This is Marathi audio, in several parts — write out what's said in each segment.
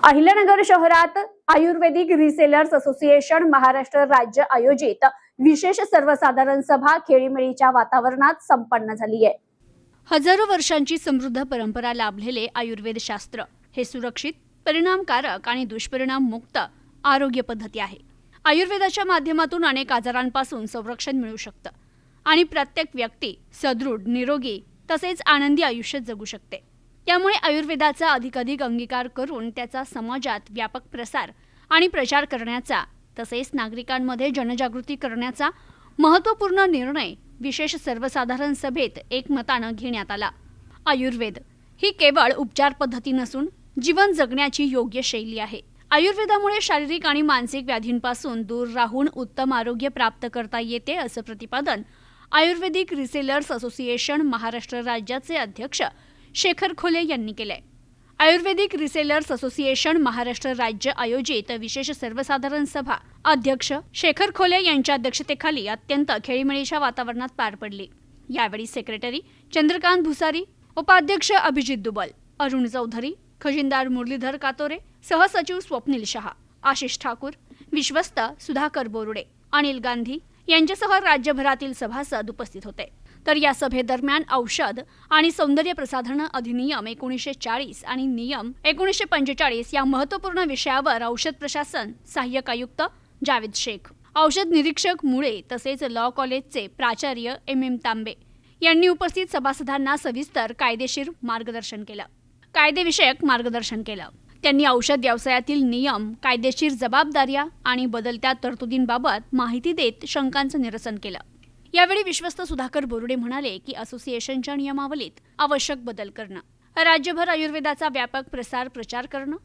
अहिल्यानगर शहरात आयुर्वेदिक रिसेलर्स असोसिएशन महाराष्ट्र राज्य आयोजित विशेष सर्वसाधारण सभा खेळीमेळीच्या वातावरणात संपन्न झाली आहे। हजारो वर्षांची समृद्ध परंपरा लाभलेले आयुर्वेद शास्त्र हे सुरक्षित, परिणामकारक आणि दुष्परिणाम मुक्त आरोग्य पद्धती आहे। आयुर्वेदाच्या माध्यमातून अनेक आजारांपासून संरक्षण मिळू शकतं आणि प्रत्येक व्यक्ती सदृढ, निरोगी तसेच आनंदी आयुष्य जगू शकते। त्यामुळे आयुर्वेदाचा अधिकाधिक अंगीकार करून त्याचा समाजात व्यापक प्रसार आणि प्रचार करण्याचा तसेच नागरिकांमध्ये जनजागृती करण्याचा महत्त्वपूर्ण निर्णय विशेष सर्वसाधारण सभेत एकमतानं घेण्यात आला। आयुर्वेद ही केवळ उपचार पद्धती नसून जीवन जगण्याची योग्य शैली आहे। आयुर्वेदामुळे शारीरिक आणि मानसिक व्याधींपासून दूर राहून उत्तम आरोग्य प्राप्त करता येते, असं प्रतिपादन आयुर्वेदिक रिसेलर्स असोसिएशन महाराष्ट्र राज्याचे अध्यक्ष शेखर खोले यांनी केले। आयुर्वेदिक रिसेलर्स असोसिएशन महाराष्ट्र राज्य आयोजित विशेष सर्वसाधारण सभा अध्यक्ष शेखर खोले यांच्या अध्यक्षतेखाली अत्यंत खेळीमेळीच्या वातावरणात पार पडली। यावेळी सेक्रेटरी चंद्रकांत भुसारी, उपाध्यक्ष अभिजित दुबल, अरुण चौधरी, खजिनदार मुरलीधर कातोरे, सहसचिव स्वप्नील शहा, आशिष ठाकूर, विश्वस्त सुधाकर बोरुडे, अनिल गांधी यांच्यासह राज्यभरातील सभासद उपस्थित होते। तर या सभेदरम्यान औषध आणि सौंदर्य प्रसाधन अधिनियम 1940 आणि नियम 1945 या महत्त्वपूर्ण विषयावर औषध प्रशासन सहाय्यक आयुक्त जावेद शेख, औषध निरीक्षक मुळे तसेच लॉ कॉलेजचे प्राचार्य MM तांबे यांनी उपस्थित सभासदांना सविस्तर कायदेशीर मार्गदर्शन केलं। त्यांनी औषध व्यवसायातील नियम, कायदेशीर जबाबदाऱ्या आणि बदलत्या तरतुदींबाबत माहिती देत शंकांचं निरसन केलं। यावेळी विश्वस्त सुधाकर बोरुडे म्हणाले की असोसिएशनच्या नियमावलीत आवश्यक बदल करणं, राज्यभर आयुर्वेदाचा व्यापक प्रचार करणं,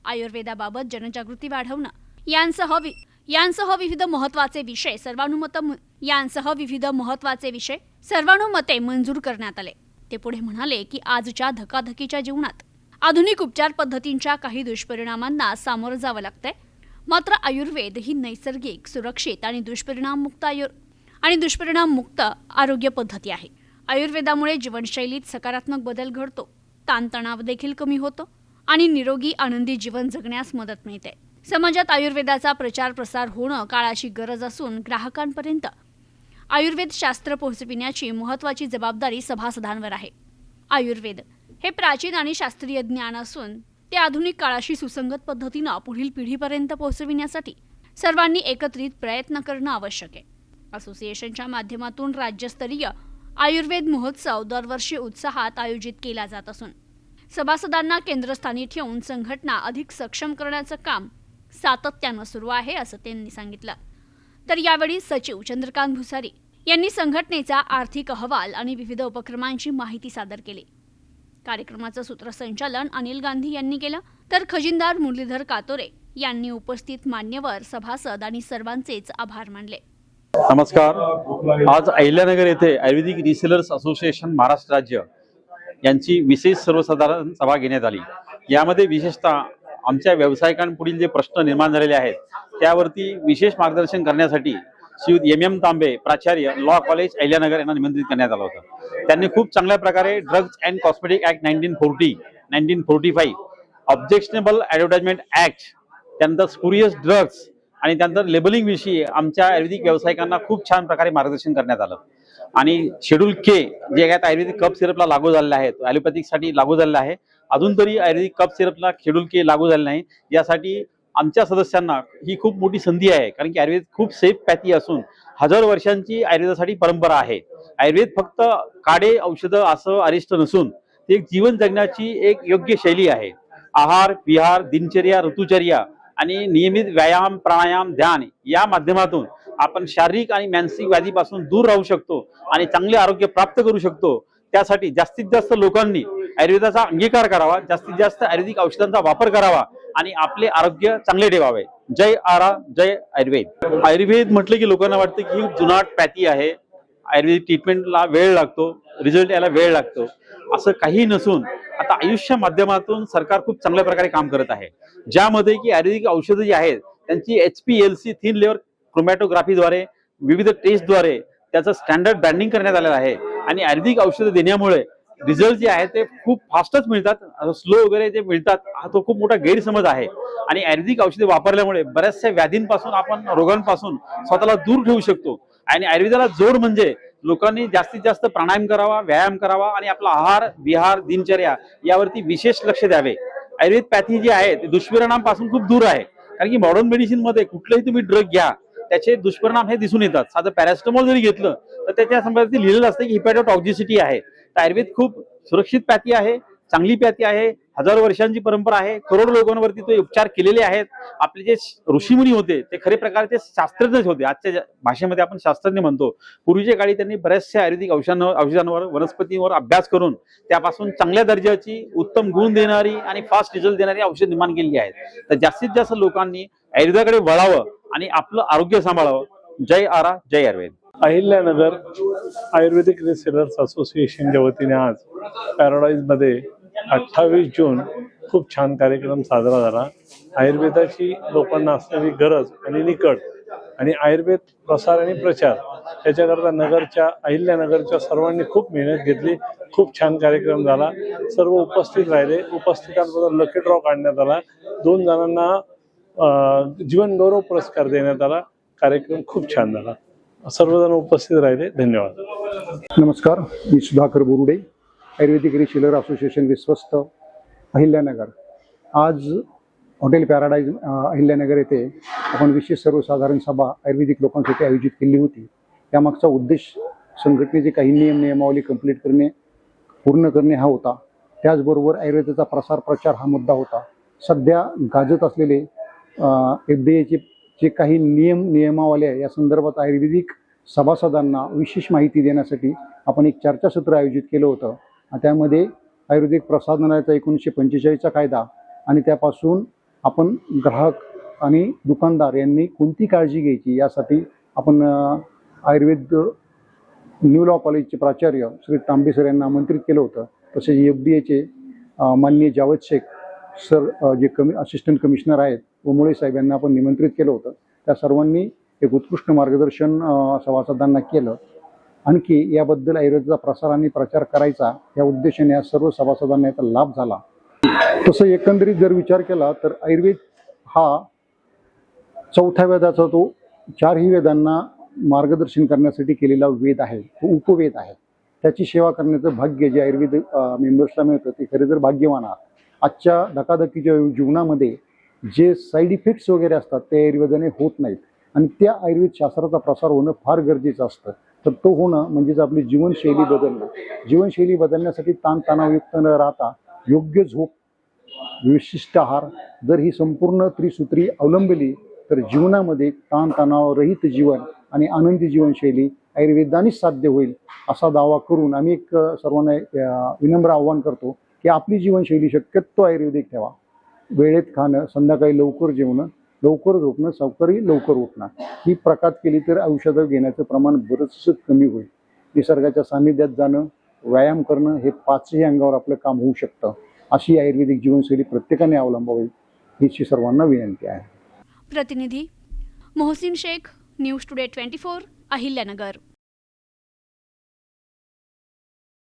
आयुर्वेदाबाबत जनजागृती वाढवणं यांसह विविध महत्त्वाचे विषय सर्वानुमते मंजूर करण्यात आले। ते पुढे म्हणाले की आजच्या धकाधकीच्या जीवनात आधुनिक उपचार पद्धतींच्या काही दुष्परिणामांना सामोरं जावं लागतंय, मात्र आयुर्वेद ही नैसर्गिक, सुरक्षित आणि दुष्परिणाम मुक्त आरोग्य पद्धती आहे। आयुर्वेदामुळे जीवनशैलीत सकारात्मक बदल घडतो, ताणतणाव देखील कमी होतो आणि निरोगी, आनंदी जीवन जगण्यास मदत मिळते। समाजात आयुर्वेदाचा प्रसार होणं काळाची गरज असून ग्राहकांपर्यंत आयुर्वेद शास्त्र पोहोचविण्याची महत्त्वाची जबाबदारी सभासदांवर आहे। आयुर्वेद हे प्राचीन आणि शास्त्रीय ज्ञान असून ते आधुनिक काळाशी सुसंगत पद्धतीनं पुढील पिढीपर्यंत पोहोचविण्यासाठी सर्वांनी एकत्रित प्रयत्न करणं आवश्यक आहे। असोसिएशनच्या माध्यमातून राज्यस्तरीय आयुर्वेद महोत्सव दरवर्षी उत्साहात आयोजित केला जात असून सभासदांना केंद्रस्थानी ठेवून संघटना अधिक सक्षम करण्याचं काम सातत्यानं सुरू आहे, असं त्यांनी सांगितलं। तर यावेळी सचिव चंद्रकांत भुसारी यांनी संघटनेचा आर्थिक अहवाल आणि विविध उपक्रमांची माहिती सादर केली। कार्यक्रमाचं सूत्रसंचालन अनिल गांधी यांनी केलं, तर खजिनदार मुरलीधर कातोरे यांनी उपस्थित मान्यवर, सभासद आणि सर्वांचेच आभार मानले। नमस्कार। आज अहिल्यानगर येथे आयुर्वेदिक रिसेलर्स असोसिएशन महाराष्ट्र राज्य यांची विशेष सर्वसाधारण सभा घेण्यात आली। यामध्ये विशेषतः आमच्या व्यावसायिकांपुढील जे प्रश्न निर्माण झालेले आहेत त्यावरती विशेष मार्गदर्शन करण्यासाठी श्री MM तांबे, प्राचार्य, लॉ कॉलेज अहिल्यानगर यांना निमंत्रित करण्यात आलं होतं। त्यांनी खूप चांगल्या प्रकारे drugs and cosmetic act 1940, 1945, objectionable advertisement act, त्यानंतर स्पुरियस ड्रग्ज आणि त्यानंतर लेबलिंग विषयी आमच्या आयुर्वेदिक व्यावसायिकांना खूप छान प्रकारे मार्गदर्शन करण्यात आलं। आणि शेड्यूल के जे काय आयुर्वेदिक कप सिरपला लागू झालेला आहे, ॲलोपॅथिकसाठी लागू झालेला आहे, अजून तरी आयुर्वेदिक कप सिरपला शेड्यूल के लागू झाले नाही। यासाठी आमच्या सदस्यांना ही खूप मोठी संधी आहे, कारण की आयुर्वेद खूप सेफ पॅथी असून हजारो वर्षांची आयुर्वेदासाठी परंपरा आहे। आयुर्वेद फक्त काढे औषधं असं अरिष्ट नसून ते एक जीवन जगण्याची एक योग्य शैली आहे। आहार, विहार, दिनचर्या, ऋतुचर्या आणि नियमित व्यायाम, प्राणायाम, ध्यान या माध्यमातून आपण शारीरिक आणि मानसिक व्याधीपासून दूर राहू शकतो आणि चांगले आरोग्य प्राप्त करू शकतो। त्यासाठी जास्तीत जास्त लोकांनी आयुर्वेदाचा अंगीकार करावा, जास्तीत जास्त आयुर्वेदिक औषधांचा वापर करावा आणि आपले आरोग्य चांगले ठेवावे। जय आयुर्वेद। आयुर्वेद म्हटलं की लोकांना वाटतं की जुनाट पॅथी आहे, आयुर्वेदिक ट्रीटमेंटला वेळ लागतो, रिझल्ट यायला वेळ लागतो, असं काही नसून आता आयुष्य माध्यमातून सरकार खूप चांगल्या प्रकारे काम करत आहे, ज्यामध्ये की आयुर्वेदिक औषधं जी आहेत त्यांची HPLC थिन लेअर क्रोमॅटोग्राफीद्वारे, विविध टेस्टद्वारे त्याचं स्टँडर्ड ब्रँडिंग करण्यात आलेलं आहे। आणि आयुर्वेदिक औषधं देण्यामुळे रिझल्ट जे आहे ते खूप फास्टच मिळतात, स्लो वगैरे जे मिळतात हा तो खूप मोठा गैरसमज आहे. आणि आयुर्वेदिक औषधे वापरल्यामुळे बऱ्याचशा व्याधींपासून आपण रोगांपासून स्वतःला दूर ठेवू शकतो. आणि आयुर्वेदाला जोड म्हणजे लोकांनी जास्तीत जास्त प्राणायाम करावा, व्यायाम करावा आणि आपला आहार विहार दिनचर्या यावरती विशेष लक्ष द्यावे. आयुर्वेद पॅथी जी आहे ते दुष्परिणामांपासून खूप दूर आहे. कारण की मॉडर्न मेडिसिन मध्ये कुठलेही तुम्ही ड्रग घ्या त्याचे दुष्परिणाम हे दिसून येतात. साधं पॅरासिटामॉल जरी घेतलं तर त्याच्या संबंधित लिहिलेलं असतं की हिपॅटोटॉक्झिसिटी आहे. तर आयुर्वेद खूप सुरक्षित पॅथी आहे, चांगली पॅथी आहे, हजारो वर्षांची परंपरा आहे, करोडो लोकांवरती तो उपचार केलेले आहेत. आपले जे ऋषीमुनी होते ते खरे प्रकारचे शास्त्रज्ञच होते. आजच्या भाषेमध्ये आपण शास्त्रज्ञ म्हणतो. पूर्वीच्या काळी त्यांनी बऱ्याचशा आयुर्वेदिक औषधांवर वनस्पतींवर अभ्यास करून त्यापासून चांगल्या दर्जाची उत्तम गुण देणारी आणि फास्ट रिझल्ट देणारी औषध निर्माण केली आहेत. तर जास्तीत जास्त लोकांनी आयुर्वेदाकडे वळावं आणि आपलं आरोग्य सांभाळावं. जय आरा, जय आयुर्वेद. अहिल्यानगर आयुर्वेदिक रिसेलर्स असोसिएशनच्या वतीने आज पॅराडाईज मध्ये 28 जून खूप छान कार्यक्रम साजरा झाला. आयुर्वेदाची लोकांना असणारी गरज आणि निकड आणि आयुर्वेद प्रसार आणि प्रचार याच्याकरता नगरच्या अहिल्यानगरच्या सर्वांनी खूप मेहनत घेतली. खूप छान कार्यक्रम झाला. सर्व उपस्थित राहिले. उपस्थितांबरोबर लकी ड्रॉ काढण्यात आला. 2 जणांना जीवन गौरव पुरस्कार देण्यात आला. कार्यक्रम खूप छान झाला. सर्वजण उपस्थित राहिले. धन्यवाद. नमस्कार, मी सुधाकर बोरुडे, आयुर्वेदिक रिसेलर असोसिएशन विश्वस्त अहिल्यानगर. आज हॉटेल पॅराडाईज अहिल्यानगर येथे आपण विशेष सर्वसाधारण सभा आयुर्वेदिक लोकांसाठी आयोजित केली होती. त्यामागचा उद्देश संघटनेचे काही नियमावली कंप्लीट करणे, पूर्ण करणे हा होता. त्याचबरोबर आयुर्वेदाचा प्रसार प्रचार हा मुद्दा होता. सध्या गाजत असलेले FDA जे काही नियमावली आहे या संदर्भात आयुर्वेदिक सभासदांना विशेष माहिती देण्यासाठी आपण एक चर्चासत्र आयोजित केलं होतं. त्यामध्ये आयुर्वेदिक प्रसाधनालयाचा 1945चा कायदा आणि त्यापासून आपण ग्राहक आणि दुकानदार यांनी कोणती काळजी घ्यायची यासाठी आपण आयुर्वेद न्यू लॉ कॉलेजचे प्राचार्य श्री तांबे सर यांना आमंत्रित केलं होतं. तसेच FDAचे माननीय जावेद शेख सर जे असिस्टंट कमिशनर आहेत उमोळे साहेब यांना आपण निमंत्रित केलं होतं. त्या सर्वांनी एक उत्कृष्ट मार्गदर्शन सभासदांना केलं. आणखी याबद्दल आयुर्वेदाचा प्रसार आणि प्रचार करायचा या उद्देशाने या सर्व सभासदांना याचा लाभ झाला. तसं एकंदरीत जर विचार केला तर आयुर्वेद हा 4थ्या वेदाचा तो 4ही वेदांना मार्गदर्शन करण्यासाठी केलेला वेद आहे, तो उपवेद आहे. त्याची सेवा करण्याचं भाग्य जे आयुर्वेद मेंबर्सला मिळतं ते खरे तर भाग्यवान आहात. आजच्या धकाधकीच्या जीवनामध्ये जे साईड इफेक्ट्स वगैरे असतात ते आयुर्वेदाने होत नाहीत आणि त्या आयुर्वेद शास्त्राचा प्रसार होणं फार गरजेचं असतं. तर तो होणं म्हणजेच आपली जीवनशैली बदलणं. जीवनशैली बदलण्यासाठी ताणतणावयुक्त न राहता योग्य झोप, विशिष्ट आहार जर ही संपूर्ण त्रिसूत्री अवलंबली तर जीवनामध्ये ताणतणावरहित जीवन आणि आनंदी जीवनशैली आयुर्वेदानेच साध्य होईल असा दावा करून आम्ही एक सर्वांना विनम्र आव्हान करतो की आपली जीवनशैली शक्यतो आयुर्वेदिक ठेवा. वेळेत खाणं, संध्याकाळी लवकर जेवणं, लवकर झोपणं, सकाळी लवकर उठणं ही प्रकार केली तर औषधं घेण्याचं प्रमाण बरंचसं कमी होईल. निसर्गाच्या सानिध्यात जाणं, व्यायाम करणं हे 5ही अंगावर आपलं काम होऊ शकतं. अशी आयुर्वेदिक जीवनशैली प्रत्येकाने अवलंबावी हिची सर्वांना विनंती आहे. प्रतिनिधी मोहसिन शेख, न्यूज टुडे 24, अहिल्यानगर.